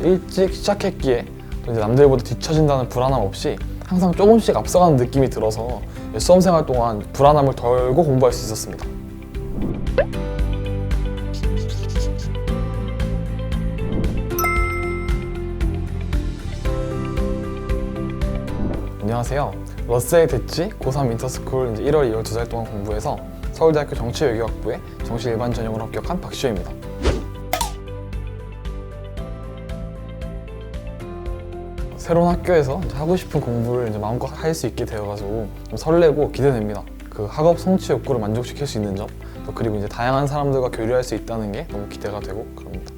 일찍 시작했기에 또 이제 남들보다 뒤처진다는 불안함 없이 항상 조금씩 앞서가는 느낌이 들어서 수험생활 동안 불안함을 덜고 공부할 수 있었습니다. 안녕하세요. 러셀 대치 고3 인터스쿨 1월, 2월 2달 동안 공부해서 서울대학교 정치외교학부의 정치일반 전형으로 합격한 박시호입니다. 새로운 학교에서 하고 싶은 공부를 마음껏 할 수 있게 되어가지고 좀 설레고 기대됩니다. 그 학업 성취 욕구를 만족시킬 수 있는 점, 또 그리고 이제 다양한 사람들과 교류할 수 있다는 게 너무 기대가 되고 그럽니다.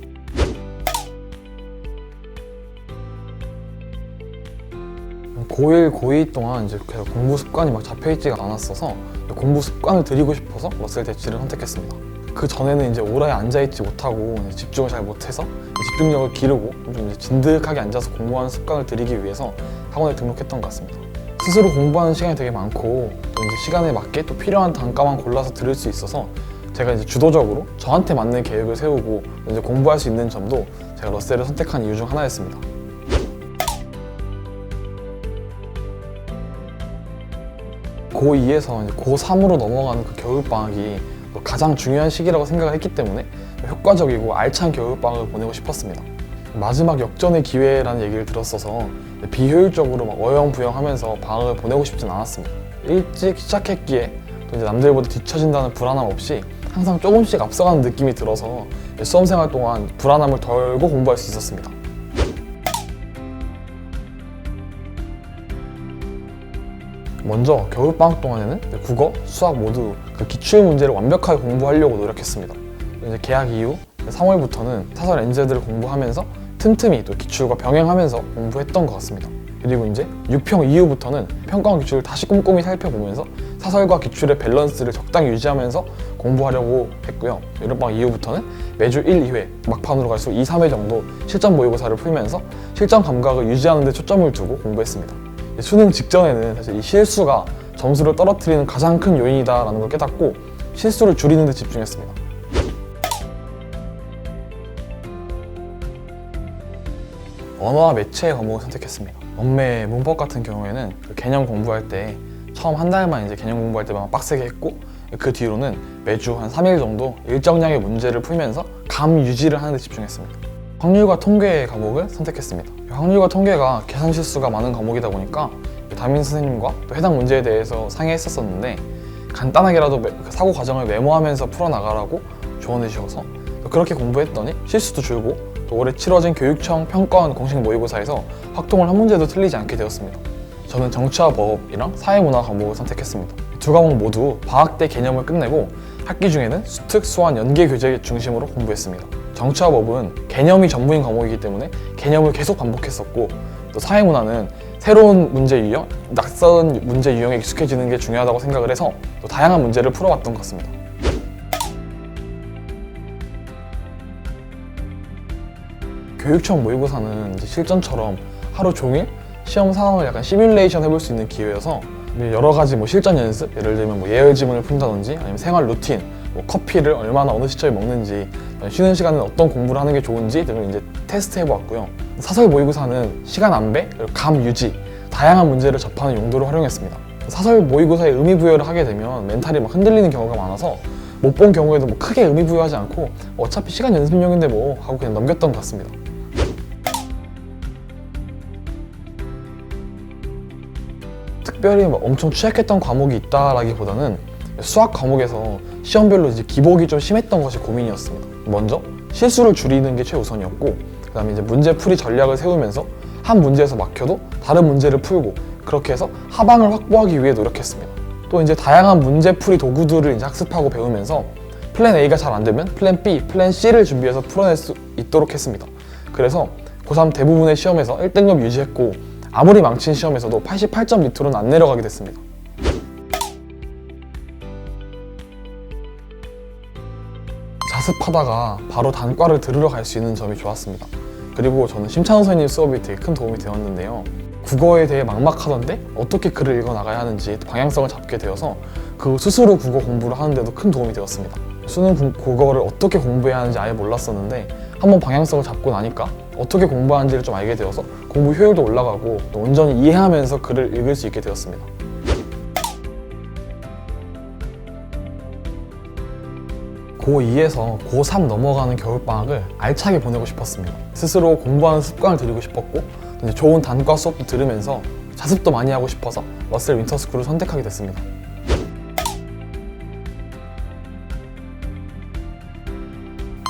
고1, 고2 동안 이제 계속 공부 습관이 막 잡혀있지가 않았어서 공부 습관을 들이고 싶어서 러셀 대치를 선택했습니다. 그 전에는 이제 오라에 앉아있지 못하고 집중을 잘 못해서 집중력을 기르고 좀 이제 진득하게 앉아서 공부하는 습관을 들이기 위해서 학원에 등록했던 것 같습니다. 스스로 공부하는 시간이 되게 많고 또 이제 시간에 맞게 또 필요한 단과만 골라서 들을 수 있어서 제가 이제 주도적으로 저한테 맞는 계획을 세우고 이제 공부할 수 있는 점도 제가 러셀을 선택한 이유 중 하나였습니다. 고2에서 이제 고3으로 넘어가는 그 겨울방학이 가장 중요한 시기라고 생각을 했기 때문에 효과적이고 알찬 겨울방학을 보내고 싶었습니다. 마지막 역전의 기회라는 얘기를 들었어서 비효율적으로 막 어영부영하면서 방학을 보내고 싶진 않았습니다. 일찍 시작했기에 또 이제 남들보다 뒤처진다는 불안함 없이 항상 조금씩 앞서가는 느낌이 들어서 수험생활 동안 불안함을 덜고 공부할 수 있었습니다. 먼저 겨울방학 동안에는 국어, 수학 모두 그 기출 문제를 완벽하게 공부하려고 노력했습니다. 이제 개학 이후 3월부터는 사설 NZ를 공부하면서 틈틈이 또 기출과 병행하면서 공부했던 것 같습니다. 그리고 이제 6평 이후부터는 평가원 기출을 다시 꼼꼼히 살펴보면서 사설과 기출의 밸런스를 적당히 유지하면서 공부하려고 했고요. 여름방학 이후부터는 매주 1, 2회, 막판으로 갈수록 2, 3회 정도 실전 모의고사를 풀면서 실전 감각을 유지하는 데 초점을 두고 공부했습니다. 수능 직전에는 사실 이 실수가 점수를 떨어뜨리는 가장 큰 요인이다라는 걸 깨닫고 실수를 줄이는 데 집중했습니다. 언어와 매체의 과목을 선택했습니다. 언매, 문법 같은 경우에는 그 개념 공부할 때 처음 한 달만 이제 개념 공부할 때만 빡세게 했고 그 뒤로는 매주 한 3일 정도 일정량의 문제를 풀면서 감 유지를 하는 데 집중했습니다. 확률과 통계 과목을 선택했습니다. 확률과 통계가 계산 실수가 많은 과목이다 보니까 담임 선생님과 또 해당 문제에 대해서 상의했었는데 간단하게라도 사고 과정을 메모하면서 풀어나가라고 조언해 주셔서 그렇게 공부했더니 실수도 줄고 또 올해 치러진 교육청 평가원 공식 모의고사에서 확통을 한 문제도 틀리지 않게 되었습니다. 저는 정치와 법이랑 사회문화 과목을 선택했습니다. 두 과목 모두 방학 때 개념을 끝내고 학기 중에는 수특, 수완, 연계 교재 중심으로 공부했습니다. 정치와 법은 개념이 전부인 과목이기 때문에 개념을 계속 반복했었고 또 사회문화는 새로운 문제 유형, 낯선 문제 유형에 익숙해지는 게 중요하다고 생각을 해서 또 다양한 문제를 풀어왔던 것 같습니다. 교육청 모의고사는 이제 실전처럼 하루 종일 시험 상황을 약간 시뮬레이션 해볼 수 있는 기회여서 여러 가지 실전 연습, 예를 들면 예열 지문을 푼다든지 아니면 생활 루틴, 커피를 얼마나 어느 시점에 먹는지, 쉬는 시간은 어떤 공부를 하는 게 좋은지 등을 이제 테스트 해보았고요. 사설 모의고사는 시간 안배, 감 유지, 다양한 문제를 접하는 용도로 활용했습니다. 사설 모의고사에 의미 부여를 하게 되면 멘탈이 막 흔들리는 경우가 많아서 못 본 경우에도 크게 의미 부여하지 않고 어차피 시간 연습용인데 뭐 하고 그냥 넘겼던 것 같습니다. 특별히 엄청 취약했던 과목이 있다라기보다는 수학 과목에서 시험별로 이제 기복이 좀 심했던 것이 고민이었습니다. 먼저 실수를 줄이는 게 최우선이었고 그다음에 이제 문제풀이 전략을 세우면서 한 문제에서 막혀도 다른 문제를 풀고 그렇게 해서 하방을 확보하기 위해 노력했습니다. 또 이제 다양한 문제풀이 도구들을 이제 학습하고 배우면서 플랜 A가 잘 안 되면 플랜 B, 플랜 C를 준비해서 풀어낼 수 있도록 했습니다. 그래서 고3 대부분의 시험에서 1등급 유지했고 아무리 망친 시험에서도 88점 밑으로는 안 내려가게 됐습니다. 자습하다가 바로 단과를 들으러 갈 수 있는 점이 좋았습니다. 그리고 저는 심찬호 선생님 수업이 되게 큰 도움이 되었는데요. 국어에 대해 막막하던데 어떻게 글을 읽어나가야 하는지 방향성을 잡게 되어서 그 스스로 국어 공부를 하는데도 큰 도움이 되었습니다. 수능 국어를 어떻게 공부해야 하는지 아예 몰랐었는데 한번 방향성을 잡고 나니까 어떻게 공부하는지를 좀 알게 되어서 공부 효율도 올라가고 또 온전히 이해하면서 글을 읽을 수 있게 되었습니다. 고2에서 고3 넘어가는 겨울방학을 알차게 보내고 싶었습니다. 스스로 공부하는 습관을 들이고 싶었고 이제 좋은 단과 수업도 들으면서 자습도 많이 하고 싶어서 러셀 윈터스쿨을 선택하게 됐습니다.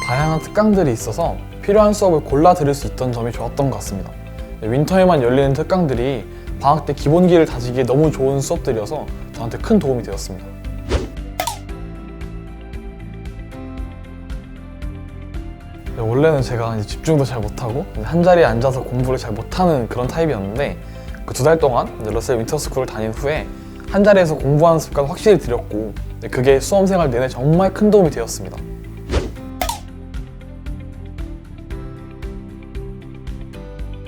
다양한 특강들이 있어서 필요한 수업을 골라 들을 수 있던 점이 좋았던 것 같습니다. 윈터에만 열리는 특강들이 방학 때 기본기를 다지기에 너무 좋은 수업들이어서 저한테 큰 도움이 되었습니다. 원래는 제가 집중도 잘 못하고 한 자리에 앉아서 공부를 잘 못하는 그런 타입이었는데 그 2달 동안 러셀 윈터스쿨을 다닌 후에 한 자리에서 공부하는 습관을 확실히 들였고 그게 수험생활 내내 정말 큰 도움이 되었습니다.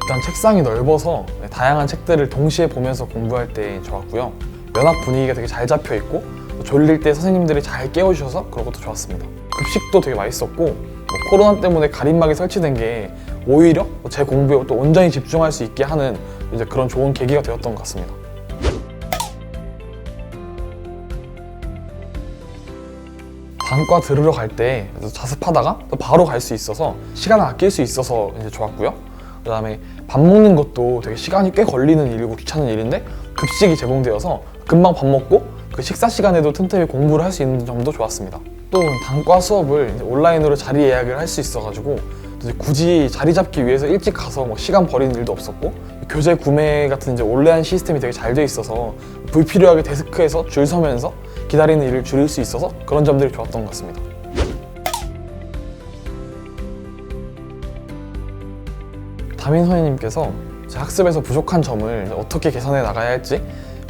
일단 책상이 넓어서 다양한 책들을 동시에 보면서 공부할 때 좋았고요. 면학 분위기가 되게 잘 잡혀 있고 졸릴 때 선생님들이 잘 깨워주셔서 그런 것도 좋았습니다. 급식도 되게 맛있었고 코로나 때문에 가림막이 설치된 게 오히려 제 공부에 또 온전히 집중할 수 있게 하는 이제 그런 좋은 계기가 되었던 것 같습니다. 단과 들으러 갈 때 자습하다가 또 바로 갈 수 있어서 시간을 아낄 수 있어서 이제 좋았고요. 그다음에 밥 먹는 것도 되게 시간이 꽤 걸리는 일이고 귀찮은 일인데 급식이 제공되어서 금방 밥 먹고 그 식사 시간에도 틈틈이 공부를 할 수 있는 점도 좋았습니다. 또 단과 수업을 이제 온라인으로 자리 예약을 할 수 있어가지고 이제 굳이 자리 잡기 위해서 일찍 가서 시간 버리는 일도 없었고 교재 구매 같은 이제 온라인 시스템이 되게 잘 돼 있어서 불필요하게 데스크에서 줄 서면서 기다리는 일을 줄일 수 있어서 그런 점들이 좋았던 것 같습니다. 담임 선생님께서 제 학습에서 부족한 점을 어떻게 개선해 나가야 할지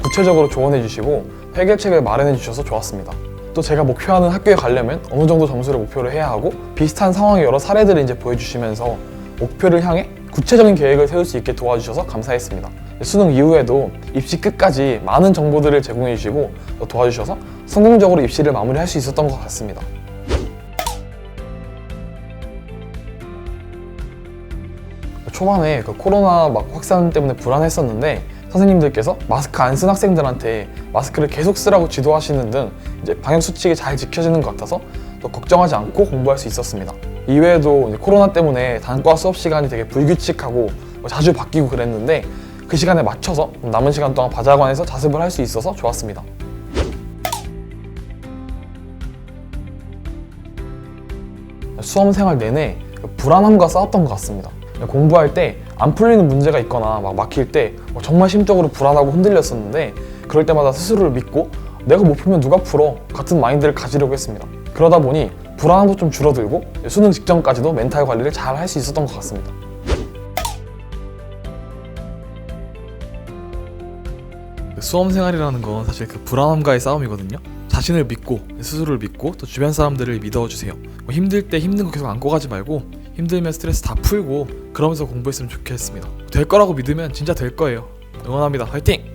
구체적으로 조언해 주시고 해결책을 마련해 주셔서 좋았습니다. 또 제가 목표하는 학교에 가려면 어느 정도 점수를 목표로 해야 하고 비슷한 상황의 여러 사례들을 이제 보여주시면서 목표를 향해 구체적인 계획을 세울 수 있게 도와주셔서 감사했습니다. 수능 이후에도 입시 끝까지 많은 정보들을 제공해 주시고 도와주셔서 성공적으로 입시를 마무리할 수 있었던 것 같습니다. 초반에 코로나 확산 때문에 불안했었는데 선생님들께서 마스크 안 쓴 학생들한테 마스크를 계속 쓰라고 지도하시는 등 이제 방역 수칙이 잘 지켜지는 것 같아서 또 걱정하지 않고 공부할 수 있었습니다. 이외에도 이제 코로나 때문에 단과 수업 시간이 되게 불규칙하고 자주 바뀌고 그랬는데 그 시간에 맞춰서 남은 시간 동안 바자관에서 자습을 할 수 있어서 좋았습니다. 수험생활 내내 불안함과 싸웠던 것 같습니다. 공부할 때 안 풀리는 문제가 있거나 막힐 때 정말 심적으로 불안하고 흔들렸었는데 그럴 때마다 스스로를 믿고 내가 못 풀면 누가 풀어? 같은 마인드를 가지려고 했습니다. 그러다 보니 불안함도 좀 줄어들고 수능 직전까지도 멘탈 관리를 잘 할 수 있었던 것 같습니다. 수험생활이라는 건 사실 그 불안함과의 싸움이거든요. 자신을 믿고 스스로를 믿고 또 주변 사람들을 믿어주세요. 힘들 때 힘든 거 계속 안고 가지 말고 힘들면 스트레스 다 풀고 그러면서 공부했으면 좋겠습니다. 될 거라고 믿으면 진짜 될 거예요. 응원합니다. 화이팅!